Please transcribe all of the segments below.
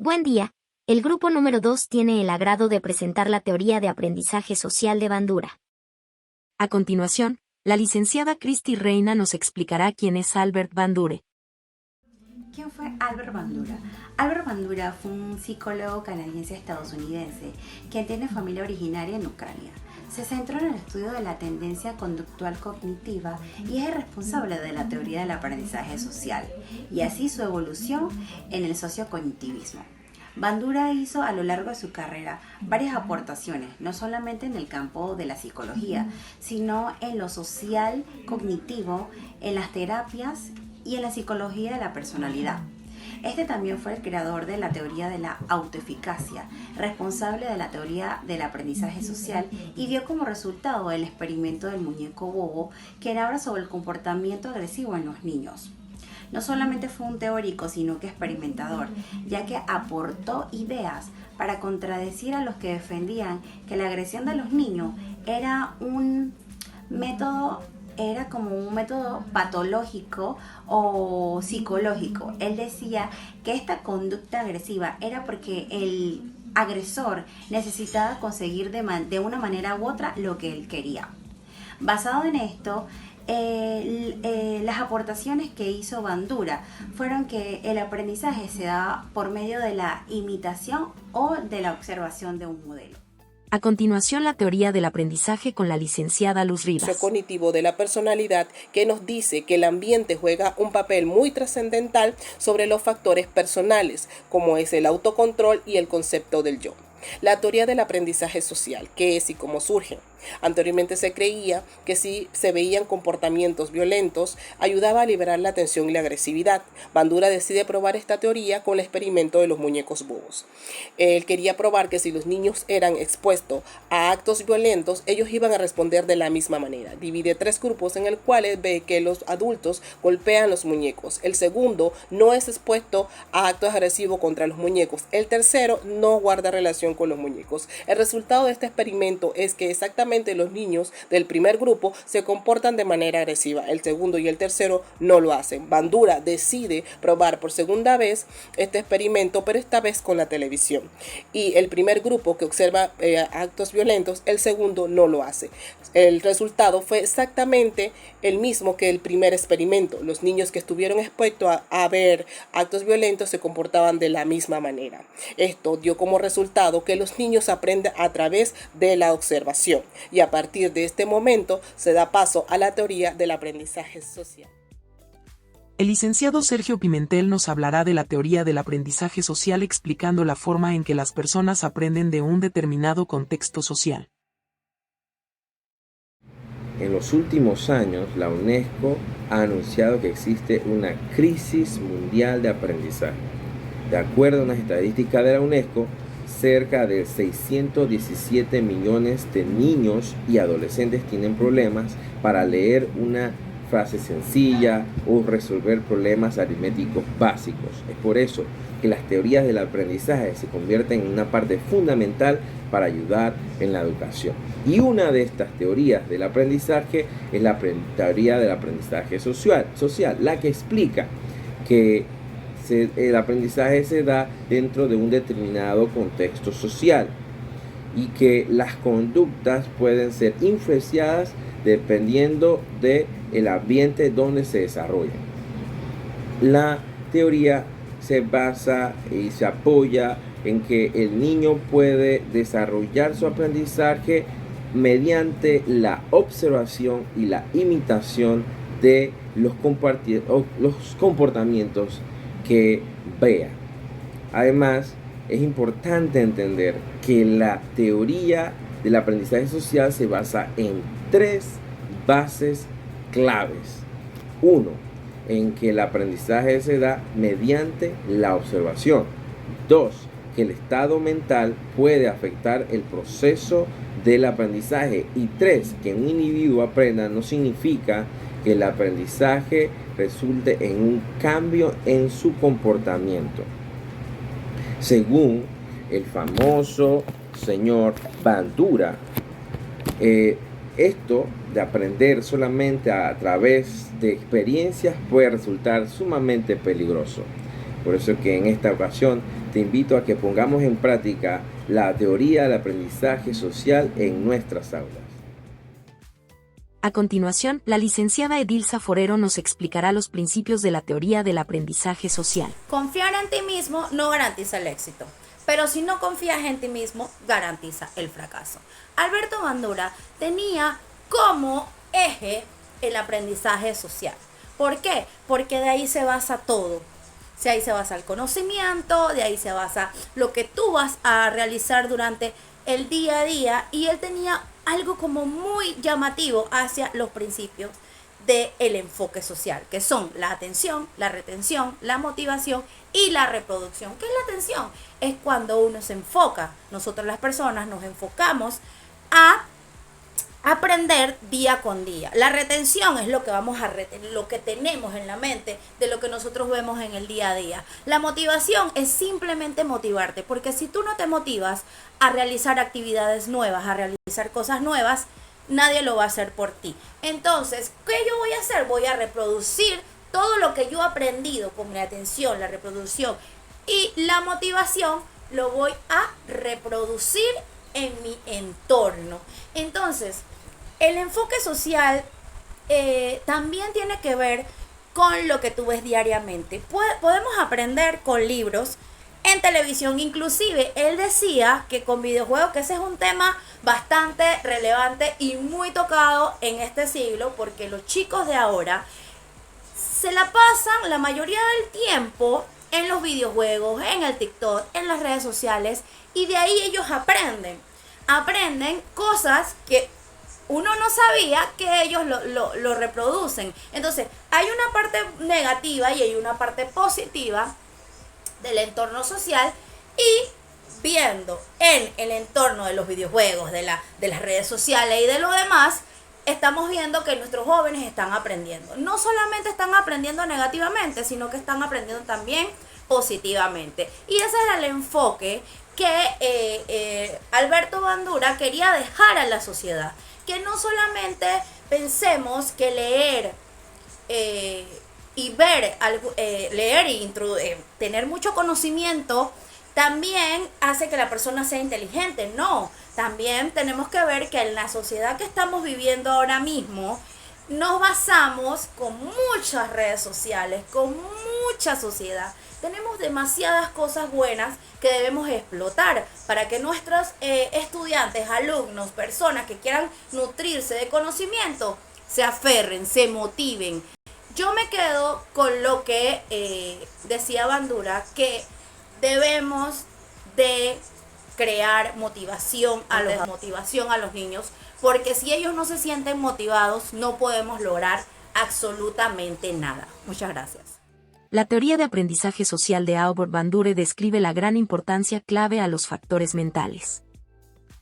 Buen día. El grupo número 2 tiene el agrado de presentar la teoría de aprendizaje social de Bandura. A continuación, la licenciada Cristi Reina nos explicará quién es Albert Bandura. ¿Quién fue Albert Bandura? Albert Bandura fue un psicólogo canadiense-estadounidense quien tiene familia originaria en Ucrania. Se centró en el estudio de la tendencia conductual cognitiva y es el responsable de la teoría del aprendizaje social, y así su evolución en el sociocognitivismo. Bandura hizo a lo largo de su carrera varias aportaciones, no solamente en el campo de la psicología, sino en lo social, cognitivo, en las terapias y en la psicología de la personalidad. Este también fue el creador de la teoría de la autoeficacia, responsable de la teoría del aprendizaje social, y dio como resultado el experimento del muñeco bobo, que habla sobre el comportamiento agresivo en los niños. No solamente fue un teórico, sino que experimentador, ya que aportó ideas para contradecir a los que defendían que la agresión de los niños era como un método patológico o psicológico. Él decía que esta conducta agresiva era porque el agresor necesitaba conseguir de una manera u otra lo que él quería. Basado en esto, las aportaciones que hizo Bandura fueron que el aprendizaje se da por medio de la imitación o de la observación de un modelo. A continuación, la teoría del aprendizaje con la licenciada Luz Rivas. El cognitivo de la personalidad, que nos dice que el ambiente juega un papel muy trascendental sobre los factores personales, como es el autocontrol y el concepto del yo. La teoría del aprendizaje social, qué es y cómo surge. Anteriormente se creía que si se veían comportamientos violentos, ayudaba a liberar la tensión y la agresividad. Bandura decide probar esta teoría con el experimento de los muñecos bobos. Él quería probar que si los niños eran expuestos a actos violentos, ellos iban a responder de la misma manera. Divide 3 grupos en el cuales ve que los adultos golpean los muñecos. El segundo no es expuesto a actos agresivos contra los muñecos. El tercero no guarda relación con los muñecos. El resultado de este experimento es que exactamente los niños del primer grupo se comportan de manera agresiva. El segundo y el tercero no lo hacen. Bandura decide probar por segunda vez este experimento, pero esta vez con la televisión. Y el primer grupo que observa actos violentos, el segundo no lo hace. El resultado fue exactamente el mismo que el primer experimento. Los niños que estuvieron expuestos a ver actos violentos se comportaban de la misma manera. Esto dio como resultado que los niños aprenden a través de la observación, y a partir de este momento se da paso a la teoría del aprendizaje social. El licenciado Sergio Pimentel nos hablará de la teoría del aprendizaje social, explicando la forma en que las personas aprenden de un determinado contexto social. En los últimos años, la UNESCO ha anunciado que existe una crisis mundial de aprendizaje. De acuerdo a unas estadísticas de la UNESCO, cerca de 617 millones de niños y adolescentes tienen problemas para leer una frase sencilla o resolver problemas aritméticos básicos. Es por eso que las teorías del aprendizaje se convierten en una parte fundamental para ayudar en la educación. Y una de estas teorías del aprendizaje es la teoría del aprendizaje social, la que explica que el aprendizaje se da dentro de un determinado contexto social y que las conductas pueden ser influenciadas dependiendo del ambiente donde se desarrollan. La teoría se basa y se apoya en que el niño puede desarrollar su aprendizaje mediante la observación y la imitación de los comportamientos que vea. Además, es importante entender que la teoría del aprendizaje social se basa en 3 bases claves. 1, en que el aprendizaje se da mediante la observación. 2, que el estado mental puede afectar el proceso del aprendizaje. Y 3, que un individuo aprenda no significa que el aprendizaje resulte en un cambio en su comportamiento. Según el famoso señor Bandura, esto de aprender solamente a través de experiencias puede resultar sumamente peligroso. Por eso que en esta ocasión te invito a que pongamos en práctica la teoría del aprendizaje social en nuestras aulas. A continuación, la licenciada Edilza Forero nos explicará los principios de la teoría del aprendizaje social. Confiar en ti mismo no garantiza el éxito, pero si no confías en ti mismo, garantiza el fracaso. Alberto Bandura tenía como eje el aprendizaje social. ¿Por qué? Porque de ahí se basa todo. De ahí se basa el conocimiento, de ahí se basa lo que tú vas a realizar durante el día a día, y él tenía algo como muy llamativo hacia los principios del enfoque social, que son la atención, la retención, la motivación y la reproducción. ¿Qué es la atención? Es cuando uno se enfoca, nosotros las personas nos enfocamos a aprender día con día. La retención es lo que vamos a retener, lo que tenemos en la mente de lo que nosotros vemos en el día a día. La motivación es simplemente motivarte, porque si tú no te motivas a realizar actividades nuevas, a realizar cosas nuevas, nadie lo va a hacer por ti. Entonces, ¿qué yo voy a hacer? Voy a reproducir todo lo que yo he aprendido con la atención, la reproducción y la motivación, lo voy a reproducir en mi entorno. Entonces, el enfoque social también tiene que ver con lo que tú ves diariamente. Podemos aprender con libros, en televisión, inclusive él decía que con videojuegos, que ese es un tema bastante relevante y muy tocado en este siglo, porque los chicos de ahora se la pasan la mayoría del tiempo en los videojuegos, en el TikTok, en las redes sociales, y de ahí ellos aprenden cosas que uno no sabía que ellos lo reproducen. Entonces, hay una parte negativa y hay una parte positiva del entorno social, y viendo en el entorno de los videojuegos, de las redes sociales y de lo demás, estamos viendo que nuestros jóvenes están aprendiendo. No solamente están aprendiendo negativamente, sino que están aprendiendo también positivamente. Y ese era el enfoque que Alberto Bandura quería dejar a la sociedad. Que no solamente pensemos que leer y ver, leer y tener mucho conocimiento también hace que la persona sea inteligente. No, también tenemos que ver que en la sociedad que estamos viviendo ahora mismo nos basamos con muchas redes sociales, con mucha sociedad. Tenemos demasiadas cosas buenas que debemos explotar para que nuestros estudiantes, alumnos, personas que quieran nutrirse de conocimiento, se aferren, se motiven. Yo me quedo con lo que decía Bandura, que debemos de crear motivación a los niños, porque si ellos no se sienten motivados, no podemos lograr absolutamente nada. Muchas gracias. La teoría de aprendizaje social de Albert Bandura describe la gran importancia clave a los factores mentales.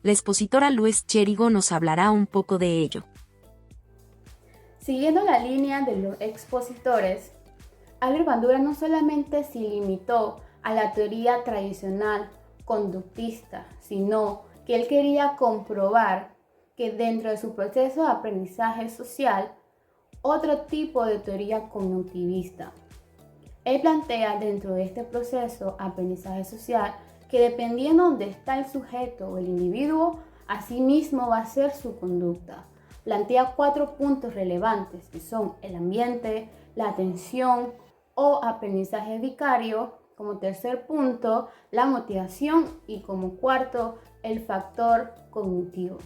La expositora Luis Chérigo nos hablará un poco de ello. Siguiendo la línea de los expositores, Albert Bandura no solamente se limitó a la teoría tradicional conductista, sino que él quería comprobar que dentro de su proceso de aprendizaje social, otro tipo de teoría cognitivista. Él plantea dentro de este proceso de aprendizaje social que dependiendo de dónde está el sujeto o el individuo, así mismo va a ser su conducta. Plantea 4 puntos relevantes, que son el ambiente, la atención o aprendizaje vicario, como tercer punto, la motivación, y como cuarto, el factor cognitivo.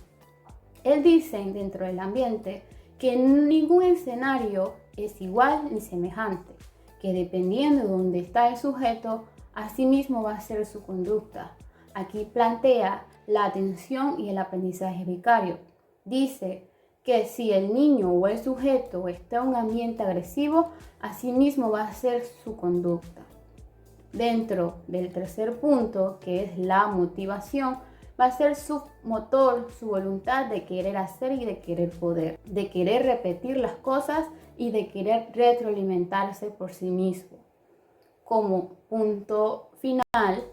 Él dice dentro del ambiente que ningún escenario es igual ni semejante, que dependiendo de dónde está el sujeto, así mismo va a ser su conducta. Aquí plantea la atención y el aprendizaje vicario. Dice que si el niño o el sujeto está en un ambiente agresivo, así mismo va a ser su conducta. Dentro del tercer punto, que es la motivación, va a ser su motor, su voluntad de querer hacer y de querer poder, de querer repetir las cosas y de querer retroalimentarse por sí mismo. Como punto final,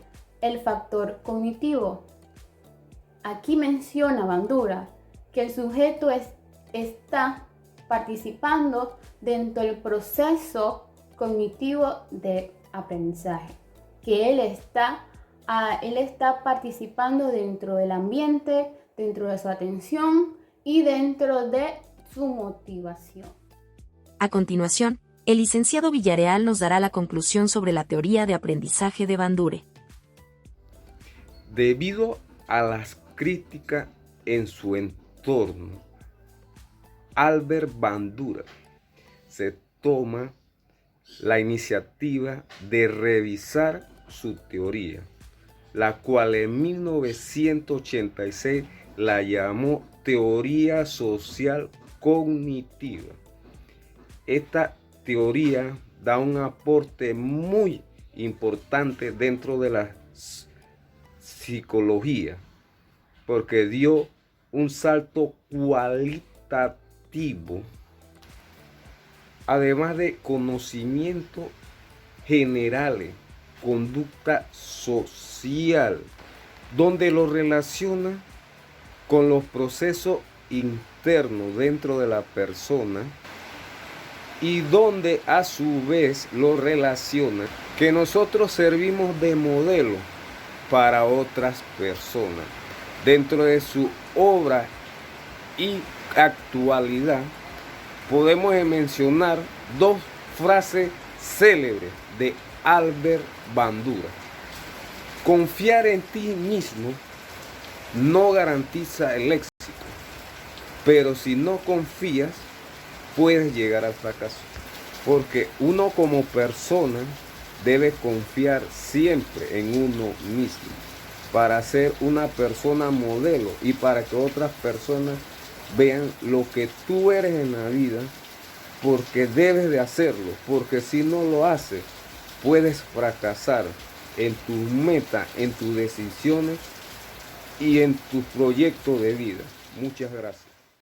el factor cognitivo. Aquí menciona Bandura que el sujeto está participando dentro del proceso cognitivo de aprendizaje. que él está participando dentro del ambiente, dentro de su atención y dentro de su motivación. A continuación, el licenciado Villareal nos dará la conclusión sobre la teoría de aprendizaje de Bandura. Debido a las críticas en su entorno, Albert Bandura se toma la iniciativa de revisar su teoría, la cual en 1986 la llamó teoría social cognitiva. Esta teoría da un aporte muy importante dentro de la psicología, porque dio un salto cualitativo, además de conocimientos generales, conducta social, donde lo relaciona con los procesos internos dentro de la persona y donde a su vez lo relaciona que nosotros servimos de modelo para otras personas. Dentro de su obra y actualidad podemos mencionar dos frases célebres de Albert Bandura. Confiar en ti mismo no garantiza el éxito, pero si no confías, puedes llegar al fracaso. Porque uno como persona debe confiar siempre en uno mismo para ser una persona modelo y para que otras personas vean lo que tú eres en la vida, porque debes de hacerlo, porque si no lo haces, puedes fracasar en tus metas, en tus decisiones y en tu proyecto de vida. Muchas gracias.